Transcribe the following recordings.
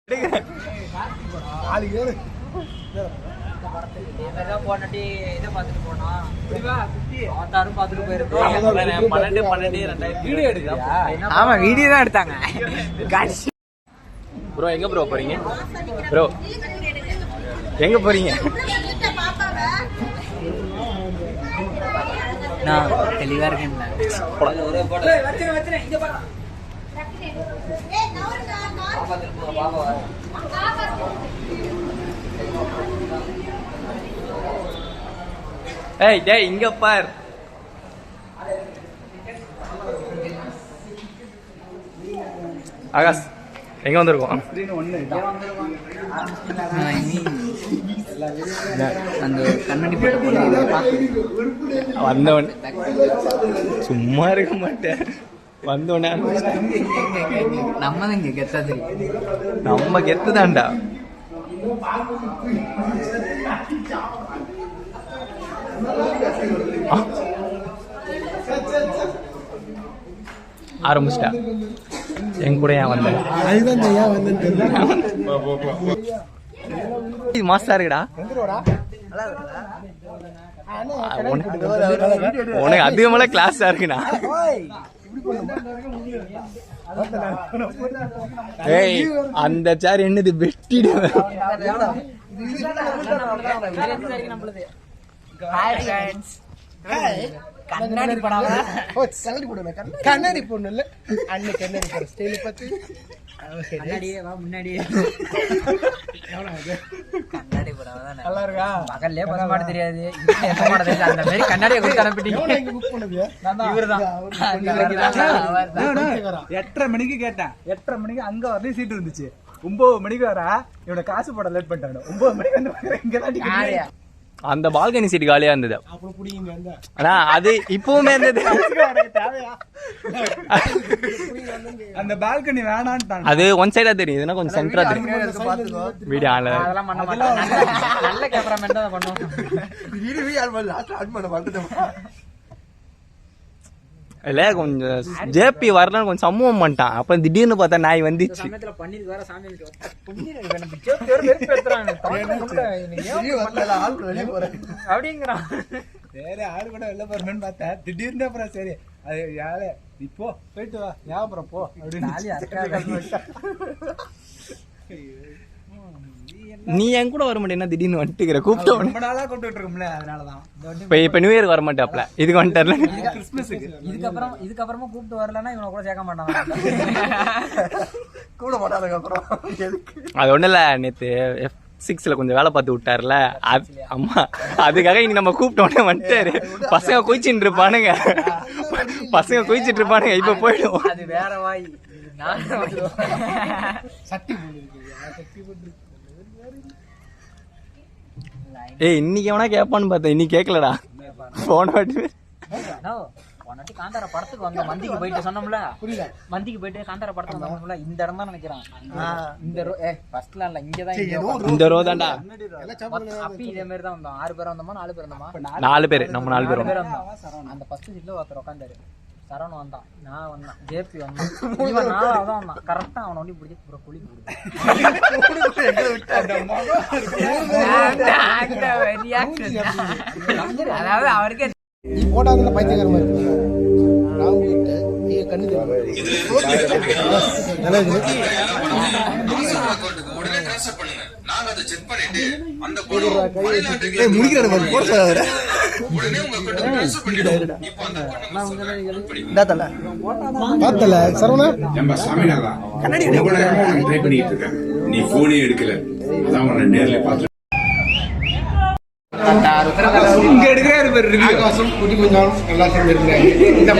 ஆமா வீடியோ தான் எடுத்தாங்க. ப்ரோ எங்க ப்ரோ போறீங்க? ப்ரோ எங்க போறீங்க? நான் தெளிவா இருக்கேன். ஏய் டேய் இங்க பார். ஆகாஷ் எங்க வந்திருக்கோம்? அந்த கண்ணாடி போட்ட வந்தவன் சும்மா இருக்க மாட்டேன். வந்தோடனே நம்ம தான் இங்க கெத்தா தெரியும். நம்ம கெத்துதான்டா. ஆரம்பிச்சிட்டா. என் கூட ஏன் வந்த? மாஸ்டா இருக்குடா. உனக்கு அதிகமான கிளாஸா இருக்குண்ணா. ஏய் அந்த சேர் என்னது வெட்டிடு. கண்ணாடி படம் கண்ணாடி பொண்ணு இல்ல அன்னை கண்ணாடி போற ஸ்டைல் பத்தி கண்ணாடியே வா முன்னாடியே கண்ணாடி படம் தான் நல்லா இருக்கா? பகல்லே பஸ் மாட தெரியாது, வீட்ல எப்ப மாட தெரியாது. அந்த மாதிரி கண்ணாடியை கொடுத்து அனுப்பிட்டீங்க. இங்க புக் பண்ணது இவர்தான் 8:30 மணிக்கு கேட்டேன். 8:30 மணிக்கு அங்க வரல சீட் இருந்துச்சு. 9 மணிக்கு வர இவனை காசு போட லேட் பண்ணிட்டாங்க. 9 மணிக்கு வந்து இங்கதான் அந்த பால்கனி சீட் காலியா இருந்தது. அப்புறம் புடிங்க அந்த ஆனா அது இப்பவுமே இருந்தது. அந்த பால்கனி வேணான்ட்டாங்க. அது ஒன் சைடா தெரியும், இதுனா கொஞ்சம் சென்டரா தெரியும். வீடியோ ஆல அதெல்லாம் பண்ண மாட்டாங்க. நல்ல கேமராமேன் தான் பண்ணுவாங்க. வீடியோ யார் பண்ணல லாஸ்ட் ஆட் பண்ண வந்துட்டோம். இல்ல கொஞ்சம் ஜேபி வரலன்னு கொஞ்சம் சமூகம் பண்ணிட்டான். அப்ப திடீர்னு பார்த்தா நாய் வந்துச்சு. சமயத்துல பண்ணிருக்கு வேற சாமி அப்படிங்கிறான். சரி ஆளு கூட வெளில போறேன்னு பார்த்தா திடீர்னு அப்புறம் சரி அது யாரு இப்போ போயிட்டு வா ஞாபகம் போ அப்படின்னு. நீ என் கூட வர மாட்டேன்னா திடீர்னு வந்துட்டுக்கிற கூப்பிட்டு ரொம்ப நாளா கூப்பிட்டு இருக்கோம்ல, அதனாலதான். இப்ப நியூ இயருக்கு வர மாட்டாப்ல, இதுக்கு வந்துட்டார்ல. கிறிஸ்துமஸுக்கு இதுக்கப்புறமா கூப்பிட்டு வரலன்னா இவனை கூட சேர்க்க மாட்டாங்க. கூட மாட்டாங்க. அப்புறம் அது ஒண்ணு இல்ல, நேத்து F6ல கொஞ்சம் வேலை பார்த்து விட்டாருல. அம்மா அதுக்காக இன்னைக்கு நம்ம கூப்பிட்ட உடனே வந்துட்டாரு. பசங்க குயிச்சுட்டு இருப்பானுங்க, பசங்க குயிச்சுட்டு இருப்பானுங்க. இப்ப போயிடும். அது வேற வாய். சட்டி ஏய் இன்னைக்கு எவனா கேட்பான்னு பார்த்தேன், இன்னைக்கு கேட்கலடா. போன வாட்டி காந்தார படத்துக்கு வந்த மந்திக்கு போயிட்டு சொன்னோம்ல, மந்திக்கு போயிட்டு காந்தார படத்துக்கு வந்தோம்ல, இந்த இடம் தான் நினைக்கிறான். இந்த ரோ ஃபர்ஸ்ட்ல இல்ல, இங்கதான் இந்த ரோ தான்டா. அப்பயும் இதே மாதிரி தான் வந்தோம். 6 பேர் வந்தோமா 4 பேர் வந்தோமா? 4 பேர், நம்ம 4 பேர் வந்தோம். அந்த ஃபர்ஸ்ட் சீட்ல ஒருத்தர் உட்காந்தாரு. சரவணன் வந்தான், நான் வந்தான், ஜேபி வந்தான், இவன் 4வது வந்தான். கரெக்டா அவனை ஒண்டி பிடிச்சி பூரா குழி அதாவது அவருக்கே நீ போட்டாங்கல்ல பைத்தியக்காரமா இருக்கு. நான் உங்ககிட்ட நீங்க கண்ணு நீ போனே எடுக்கல, அதான் நேர்ல பார்த்து இங்க எடுக்கிறாரு பேர் ஆகாசம் குட்டி கொஞ்சம் நல்லா சேர்ந்துருக்காங்க. இந்த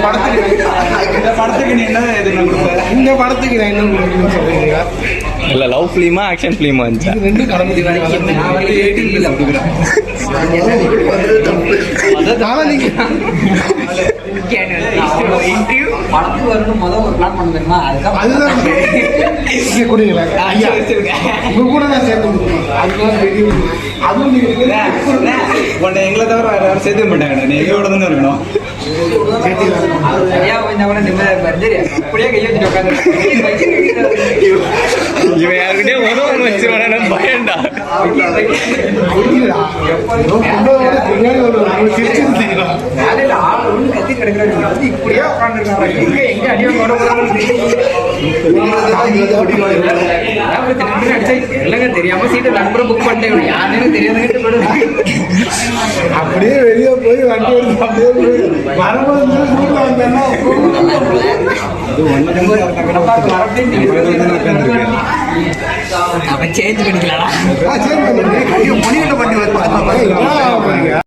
படத்துக்கு நீ என்ன எதிர்பார்க்க? இந்த படத்துக்கு நான் என்ன கொடுக்கணும்னு சொல்றீங்க? இல்ல லவ் ஃபிலிமா ஆக்ஷன் ஃபிலிமா இருந்துச்சு. இது ரெண்டும் கலந்து நான் வந்து 18 கொடுக்குறேன். படத்துக்கு வரணும் முதல் ஒரு பிளான் பண்ண தெரியுமா? அதுதான் கொடுங்களேன். ஐயா உங்க கூட நான் சேர்த்து கொடுக்கணும். அதுதான் அதுவும் நீ இருக்கிற உன்னை எங்களை தவிர வேற யாரும் சேர்த்து மாட்டாங்க. நீ எங்களோட தானே இருக்கணும். ஐயா கொஞ்சம் கூட நிம்மதியா இருப்பாரு. சரி, அப்படியே கையை வச்சுட்டு உட்காந்து இவன் யாருக்கிட்டே உதவ வச்சுருவான பயன்டா. வேலையில ஆள் ஒண்ணு கத்தி கிடக்குறாங்க. இப்படியே உட்காந்துருக்காங்க. எங்க அடியை இல்லங்க தெரியாம சீட்டு நண்பரும் புக் பண்ணிட்டேன். யாருன்னு தெரியாதுன்னு அப்படியே வெளியே போய் வண்டி எடுத்து அப்படியே போய் வரும்போது ரூட்ல வந்தேன்னா அவன் சேஞ்ச் பண்ணிக்கலாம். சரி மணிகிட்ட பண்ணி வருவாங்க.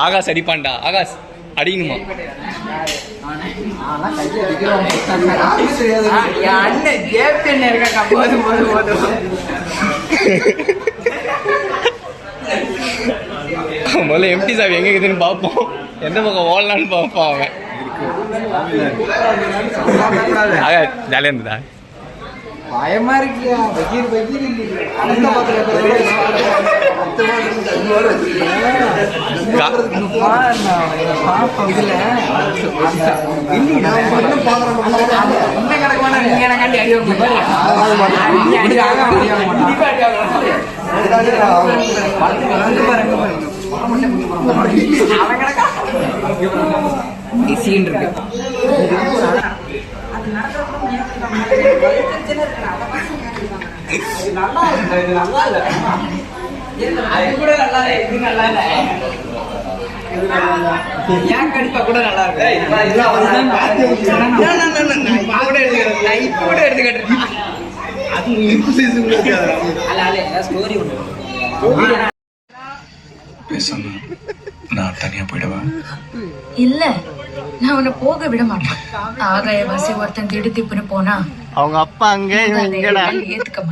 ஆகாஷ் அடிப்பான்டா. ஆகாஷ் அடிக்கணுமா? அண்ணன் கேப்டன் இருக்காங்க. போதும் போதும் போதும். முதல்ல எம்டி சாவி எங்க இருக்குதுன்னு பார்ப்போம். எந்த பக்கம் ஓடலான்னு பார்ப்போம் அவன். ஆகாஷ் ஜாலியா இருந்ததா? பயமா இருக்கியா? பகீர் பகீர் சீன் இருக்கு. ஏன் கண்டிப்பா கூட நல்லா இருக்கு. கூட எடுத்துக்கிட்டு ஸ்டோரி ஒண்ணு பேசணும். நான் தனியா போயிடுவேன். இல்ல நான் உன்னை போக விட மாட்டேன். ஆகாய வாசி ஒருத்தன் திடுதிப்புன்னு போனா அவங்க அப்பா அங்க ஏத்துக்க மாட்டேன்.